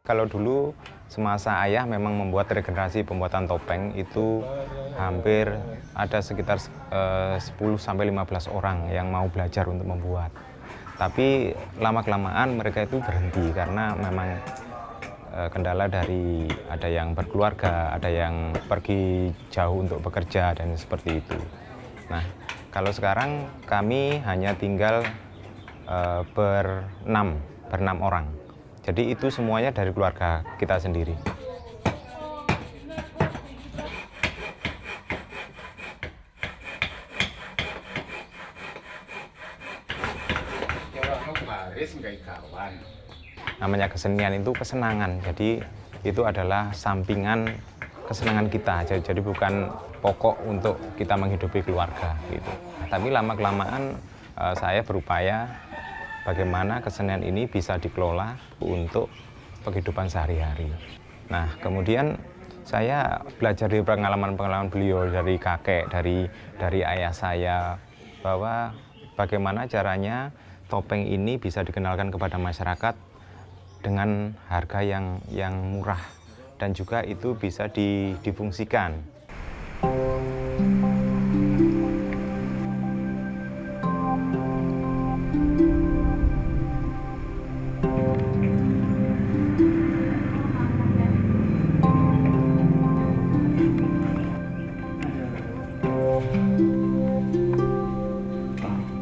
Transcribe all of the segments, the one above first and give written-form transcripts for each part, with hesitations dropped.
Kalau dulu semasa ayah memang membuat regenerasi pembuatan topeng itu hampir ada sekitar 10-15 orang yang mau belajar untuk membuat. Tapi lama-kelamaan mereka itu berhenti karena memang kendala dari ada yang berkeluarga, ada yang pergi jauh untuk bekerja dan seperti itu. Nah, kalau sekarang kami hanya tinggal berenam orang. Jadi itu semuanya dari keluarga kita sendiri. Namanya kesenian itu kesenangan, jadi itu adalah sampingan kesenangan kita, jadi bukan pokok untuk kita menghidupi keluarga gitu. Tapi lama-kelamaan saya berupaya bagaimana kesenian ini bisa dikelola untuk kehidupan sehari-hari. Nah, kemudian saya belajar dari pengalaman-pengalaman beliau, dari kakek, dari ayah saya, bahwa bagaimana caranya topeng ini bisa dikenalkan kepada masyarakat dengan harga yang murah dan juga itu bisa difungsikan.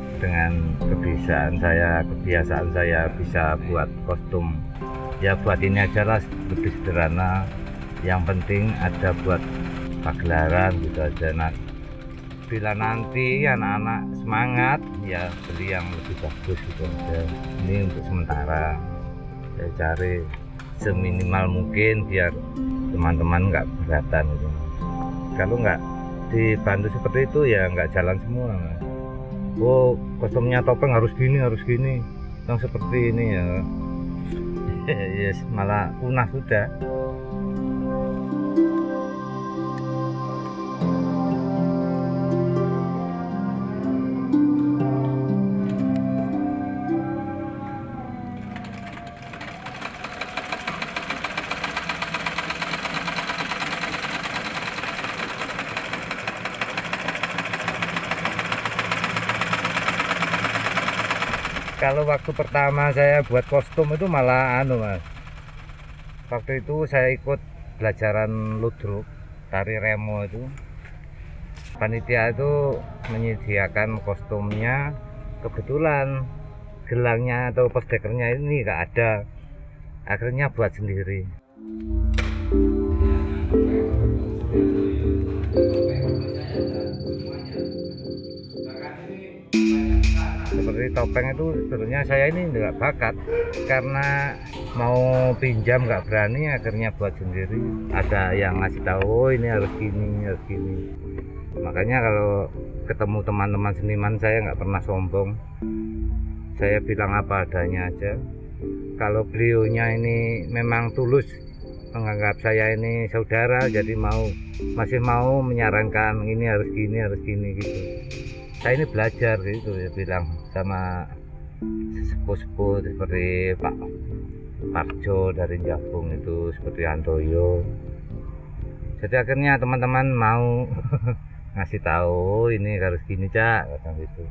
Dengan kebiasaan saya bisa buat kostum. Ya buat ini aja lah, lebih sederhana. Yang penting ada buat pagelaran gitu aja. Nah, bila nanti anak-anak semangat ya beli yang lebih bagus gitu aja. Ini untuk sementara saya cari seminimal mungkin biar teman-teman nggak keberatan gitu. Kalau nggak dibantu seperti itu ya nggak jalan semua. Oh, kostumnya topeng harus gini yang seperti ini ya. Yes, malah punah sudah. Kalau waktu pertama saya buat kostum itu malah Mas. Waktu itu saya ikut pelajaran ludruk, tari remo itu. Panitia itu menyediakan kostumnya, kebetulan gelangnya atau posdekernya ini nggak ada. Akhirnya buat sendiri. Seperti topeng itu sebenarnya saya ini nggak bakat, karena mau pinjam nggak berani, akhirnya buat sendiri. Ada yang ngasih tahu, oh ini harus gini. Makanya kalau ketemu teman-teman seniman saya nggak pernah sombong, saya bilang apa adanya aja. Kalau beliaunya ini memang tulus menganggap saya ini saudara, jadi masih mau menyarankan ini harus gini gitu. Saya ini belajar gitu ya, bilang sama sepuh-sepuh seperti Pak Parjo dari Jabung itu, seperti Antoyo. Jadi akhirnya teman-teman mau ngasih tahu ini harus gini Cak, kata gitu.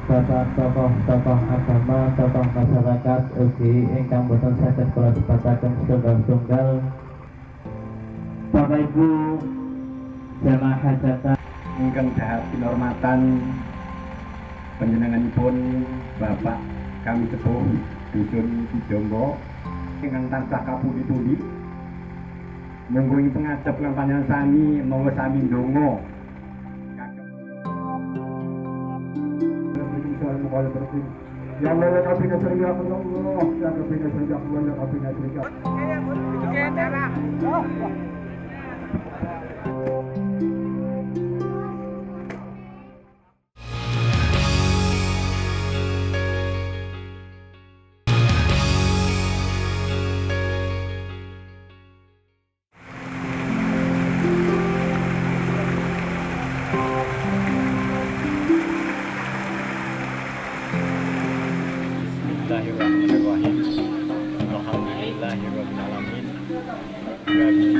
Bapak tokoh agama, tokoh masyarakat ugi ingkang boten saged kula sebataken setunggal-setunggal. Bapak Ibu jamaah hajatan ingkang dahat kinurmatan panjenenganipun Bapak kami sepuh Dusun Kijombo ingkang tansah kapundi-pundi mungguing pengajap lan panjenengan sami monggo sami ndonga. Ya Allah, ya Rabbi nasri ya Allah, ya Rabbi nasri ya Allah, ya Rabbi nasri ya Allah. Bismillahirrahmanirrahim. Alhamdulillahirabbil alamin. Wa bihi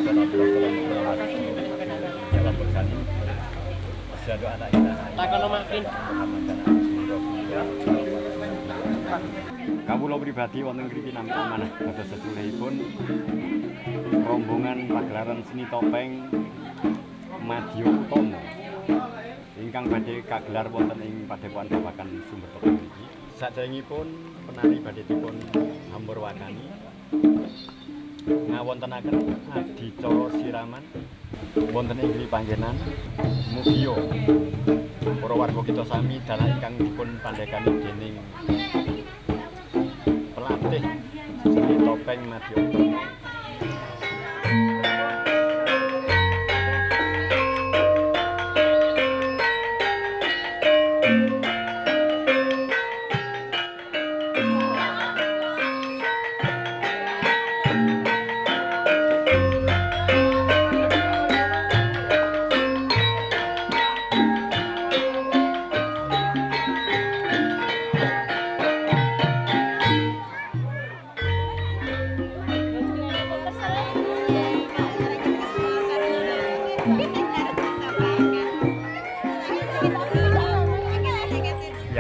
salatu wassalamu ala rasulillah. Ya Rabbal alamin. Asyhadu an la ilaha illallah. Kawula pribadi wonten ngriki nampi amanah dados sesulehipun rombongan pagelaran seni topeng Madya Utama ingkang badhe kagelar wonten ing Padepokan Babakan Sumber Topeng niki. Sadèrèngipun penari badhe dipun hamburwakani ngawontenaken adicara siraman wonten ing griya panggenan mugia para warga kita sami dalah ingkang dipun pandhegani dening pelatih seni topeng Madya Utama.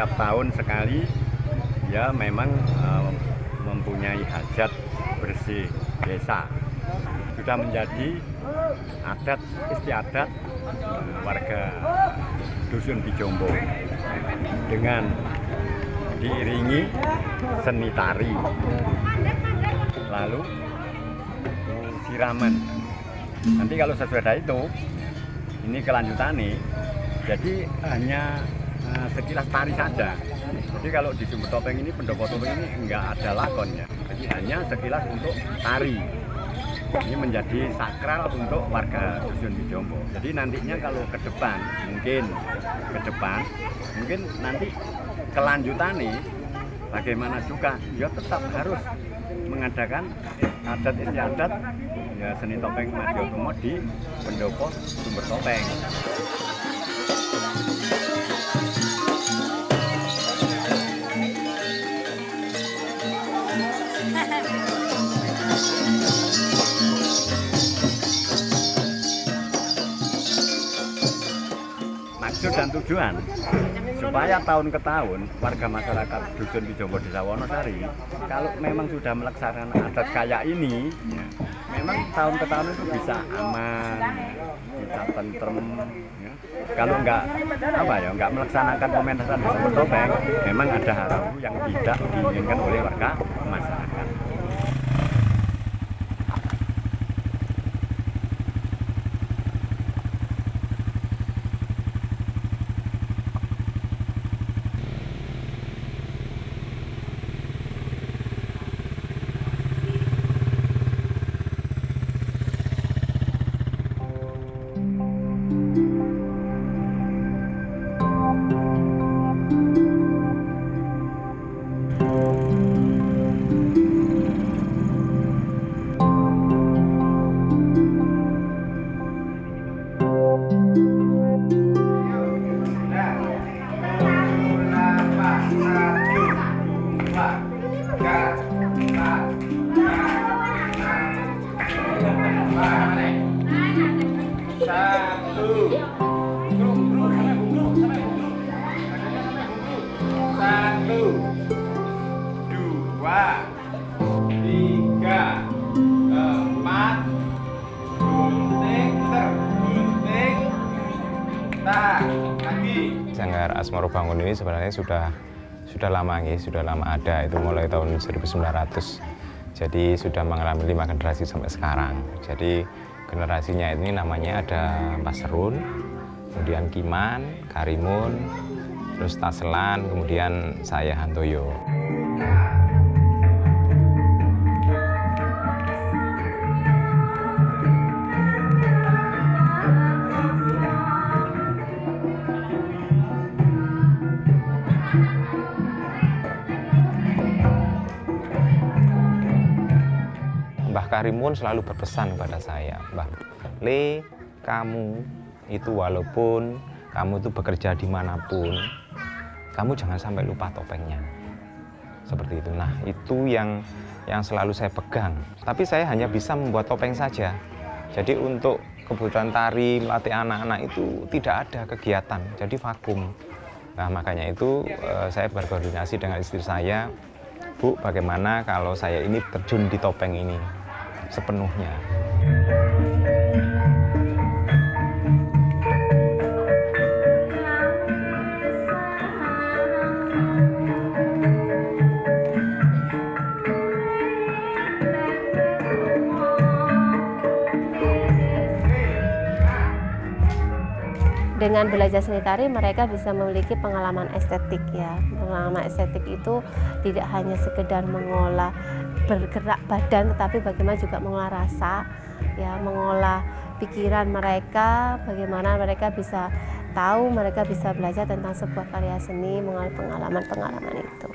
Tiap tahun sekali ya memang mempunyai hajat bersih desa, sudah menjadi adat istiadat warga Dusun Bijombo dengan diiringi seni tari, lalu siraman. Nanti kalau sesudah itu ini kelanjutannya, jadi hanya sekilas tari saja. Jadi kalau di Sumber Topeng ini, pendopo topeng ini enggak ada lakonnya, jadi hanya sekilas untuk tari. Ini menjadi sakral untuk warga Dusun Bijombo. Jadi nantinya kalau ke depan mungkin nanti kelanjutannya bagaimana juga ya tetap harus mengadakan adat istiadat ya seni topeng Madya Utama di pendopo Sumber Topeng. Maksud dan tujuan supaya tahun ke tahun warga masyarakat Dusun Bijombo Desa Wonosari kalau memang sudah melaksanakan adat kayak ini ya, memang tahun ke tahun itu bisa aman, bisa tentrem ya. Kalau enggak melaksanakan pementasan di Sumber Topeng, memang ada hal yang tidak diinginkan oleh warga masyarakat. Sanggar Asmarobangun ini sebenarnya sudah lama ada, itu mulai tahun 1900. Jadi sudah mengalami 5 generasi sampai sekarang. Jadi generasinya ini namanya ada Mas Serun, kemudian Kiman, Karimun, terus Taselan, kemudian saya Hantoyo. Mbah Karimun selalu berpesan kepada saya, Mbah Le, kamu itu walaupun kamu itu bekerja dimanapun, kamu jangan sampai lupa topengnya. Seperti itu. Nah, itu yang selalu saya pegang. Tapi saya hanya bisa membuat topeng saja. Jadi untuk kebutuhan tari, melatih anak-anak itu tidak ada kegiatan, jadi vakum. Nah, makanya itu saya berkoordinasi dengan istri saya, Bu, bagaimana kalau saya ini terjun di topeng ini sepenuhnya. Dengan belajar seni tari mereka bisa memiliki pengalaman estetik ya. Pengalaman estetik itu tidak hanya sekedar mengolah bergerak badan, tetapi bagaimana juga mengolah rasa, ya, mengolah pikiran mereka, bagaimana mereka bisa tahu, mereka bisa belajar tentang sebuah karya seni, mengolah pengalaman-pengalaman itu.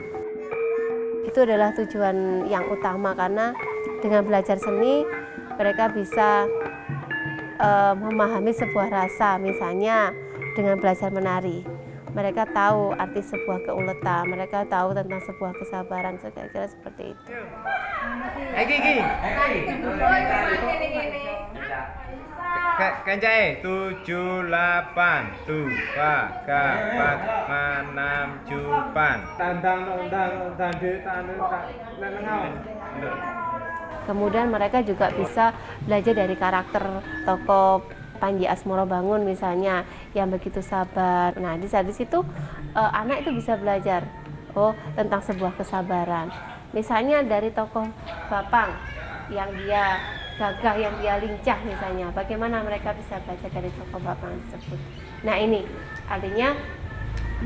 Itu adalah tujuan yang utama, karena dengan belajar seni mereka bisa memahami sebuah rasa. Misalnya dengan belajar menari, mereka tahu arti sebuah keuletan, mereka tahu tentang sebuah kesabaran, kira-kira seperti itu. Kencai 7 8 tuh kapan manam jupan tandang Kemudian mereka juga bisa belajar dari karakter tokoh Panji Asmorobangun misalnya, yang begitu sabar. Nah, di situ anak itu bisa belajar tentang sebuah kesabaran. Misalnya dari tokoh Bapang yang dia gagah, yang dia lincah misalnya, bagaimana mereka bisa belajar dari tokoh Bapang tersebut. Nah, ini artinya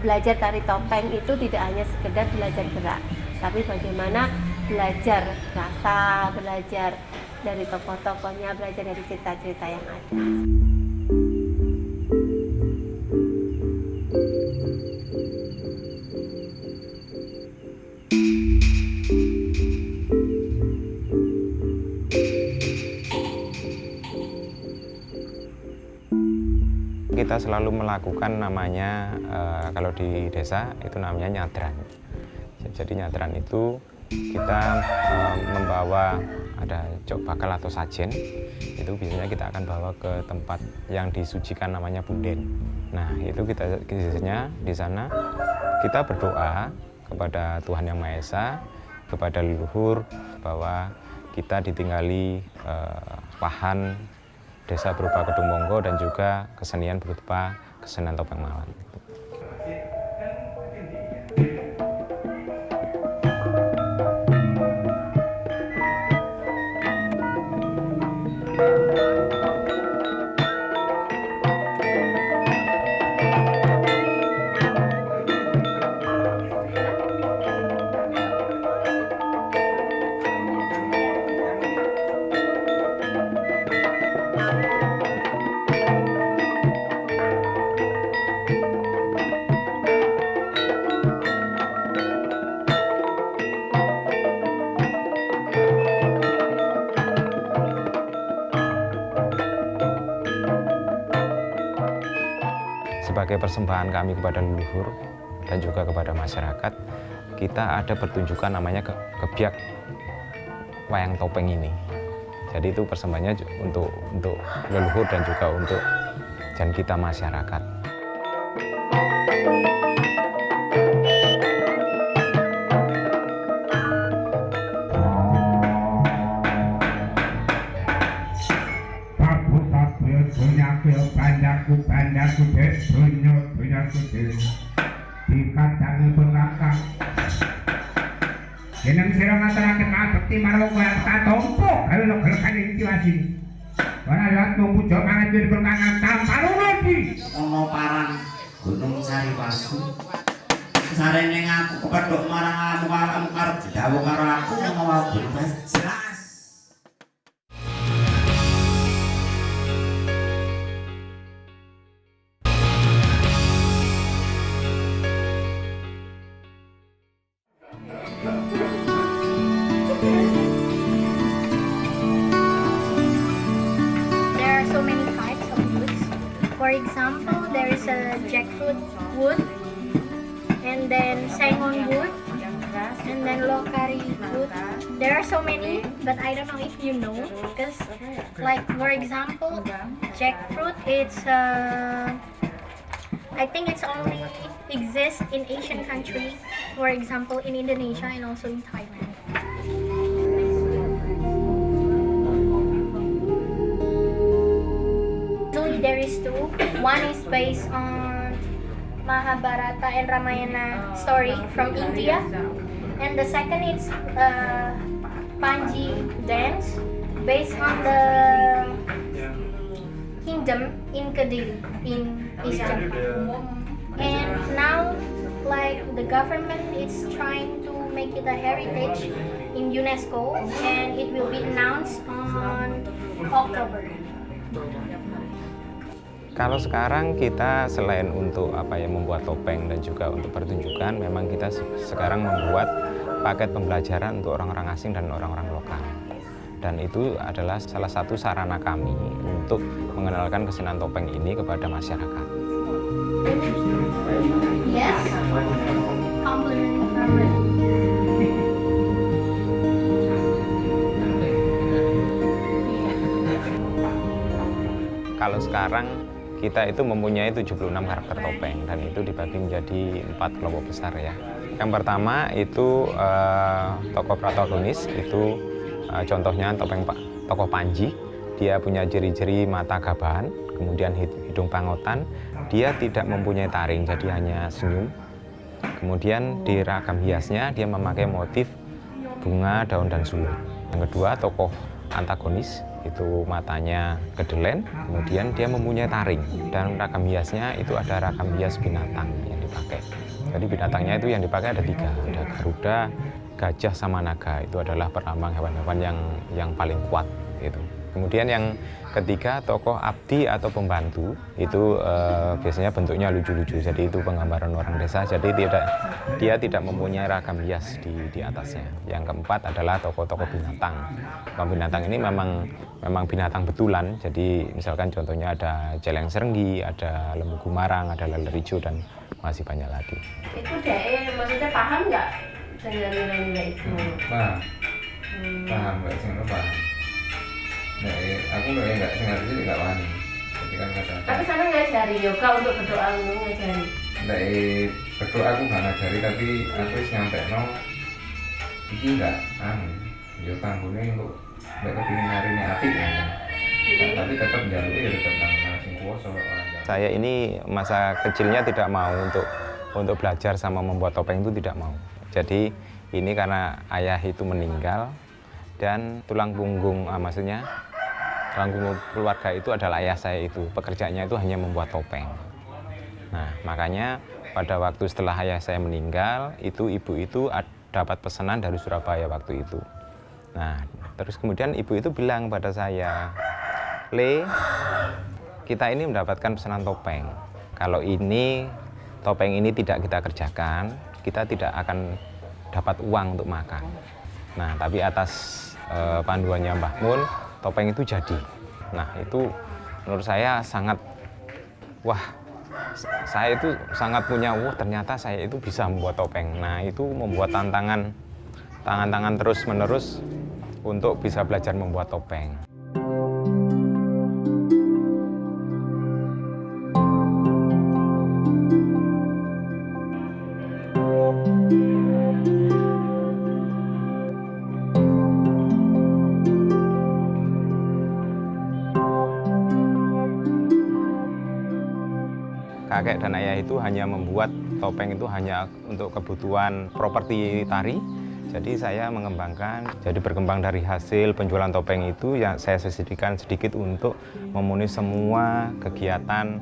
belajar tari topeng itu tidak hanya sekedar belajar gerak, tapi bagaimana belajar rasa, belajar dari tokoh-tokohnya, belajar dari cerita-cerita yang ada. Kita selalu melakukan namanya, kalau di desa itu namanya nyadran. Jadi nyadran itu kita membawa ada jok bakal atau sajen, itu biasanya kita akan bawa ke tempat yang disucikan namanya bunden. Nah, itu kita biasanya di sana kita berdoa kepada Tuhan Yang Maha Esa, kepada leluhur, bahwa kita ditinggali lahan desa berupa Kedung Monggo dan juga kesenian berupa kesenian topeng Malang. Sebagai persembahan kami kepada leluhur dan juga kepada masyarakat, kita ada pertunjukan namanya kebiak wayang topeng ini. Jadi itu persembahannya untuk leluhur dan juga untuk dan kita masyarakat. Banyaku dek donyaku dek dikadangi bengkakak jeneng sira ngaturake pabekti marang wong katompo gawe logel intiwasi ora lihat nunggu jok mangan dhewe bengkakak tampar lagi ana parang Gunung Saripasu sarene ngaku kepethuk marang kamu karo didhawuh karo aku mau bebas jelas. There are so many types of woods. For example, there is a jackfruit wood, and then sangon wood, and then lokari wood. There are so many, but I don't know if you know, because like for example, jackfruit, it's I think it's only exists in Asian countries, for example in Indonesia and also in Thailand. Usually there is two. One is based on Mahabharata and Ramayana story from India, and the second is Panji dance based on the kingdom in Kediri in East Java. And now, like the government is trying to make it a heritage in UNESCO, and it will be announced on October. Kalau sekarang kita selain untuk membuat topeng dan juga untuk pertunjukan, memang kita sekarang membuat paket pembelajaran untuk orang-orang asing dan orang-orang lokal. Dan itu adalah salah satu sarana kami untuk mengenalkan kesenian topeng ini kepada masyarakat. Yes, compliment from it. Kalau sekarang kita itu mempunyai 76 karakter topeng dan itu dibagi menjadi 4 kelompok besar ya. Yang pertama itu tokoh protagonis, itu contohnya tokoh Panji. Dia punya ciri-ciri mata gabahan, kemudian hidung pangotan. Dia tidak mempunyai taring, jadi hanya senyum. Kemudian di ragam hiasnya dia memakai motif bunga, daun, dan sulut. Yang kedua tokoh antagonis, itu matanya kedelen, kemudian dia mempunyai taring, dan ragam hiasnya itu ada ragam hias binatang yang dipakai. Jadi binatangnya itu yang dipakai ada 3, ada garuda, gajah, sama naga. Itu adalah perlambang hewan-hewan yang paling kuat gitu. Kemudian yang ketiga tokoh abdi atau pembantu, itu biasanya bentuknya lucu-lucu, jadi itu penggambaran orang desa, jadi dia tidak mempunyai ragam hias di atasnya. Yang keempat adalah tokoh-tokoh binatang. Tokoh binatang ini memang binatang betulan, jadi misalkan contohnya ada celeng serenggi, ada lembu gumarang, ada laler hijau, dan masih banyak lagi. Itu deh, maksudnya paham nggak dengan nilai-nilai itu? Paham nggak sih, paham. Nah, aku nggak sengaja nggak wani. Tapi sana ngajari yoga untuk berdoa, ngajari. Nah, berdoa aku nggak ngajari, tapi aku nyampe iki nggak yo tanggungnya untuk nggak kepingin hari ini apik ya. Tapi tetap jalurnya ya tetap nang kuasa orang. Saya ini masa kecilnya tidak mau untuk belajar sama membuat topeng, itu tidak mau. Jadi ini karena ayah itu meninggal dan tulang punggung keluarga itu adalah ayah saya itu. Pekerjaannya itu hanya membuat topeng. Nah, makanya pada waktu setelah ayah saya meninggal, ibu itu dapat pesanan dari Surabaya waktu itu. Nah, terus kemudian ibu itu bilang pada saya, "Le, kita ini mendapatkan pesanan topeng. Kalau topeng ini tidak kita kerjakan, kita tidak akan dapat uang untuk makan. Nah, tapi atas panduannya Mbah Mun, topeng itu jadi." Nah, itu menurut saya sangat, saya itu sangat punya, ternyata saya itu bisa membuat topeng. Nah, itu membuat tantangan terus menerus untuk bisa belajar membuat topeng. Kakek dan ayah itu hanya membuat topeng itu hanya untuk kebutuhan properti tari. Jadi saya mengembangkan, jadi berkembang dari hasil penjualan topeng itu yang saya sisihkan sedikit untuk memenuhi semua kegiatan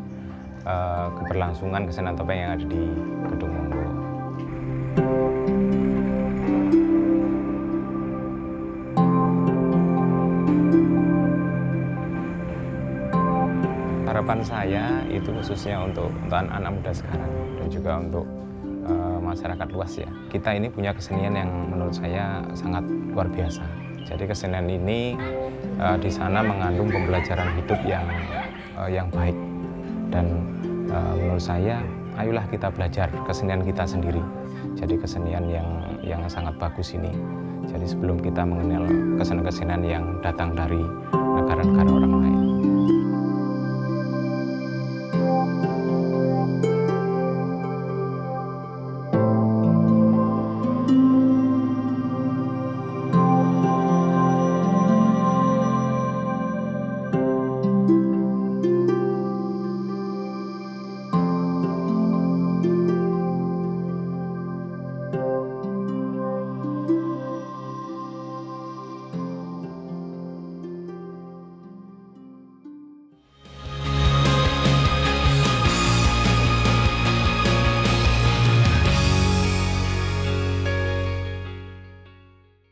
keberlangsungan kesenian topeng yang ada di Kedung Monggo. Harapan saya itu khususnya untuk anak-anak muda sekarang dan juga untuk masyarakat luas ya. Kita ini punya kesenian yang menurut saya sangat luar biasa. Jadi kesenian ini di sana mengandung pembelajaran hidup yang baik. Dan menurut saya, ayolah kita belajar kesenian kita sendiri. Jadi kesenian yang sangat bagus ini. Jadi sebelum kita mengenal kesenian-kesenian yang datang dari negara-negara orang lain.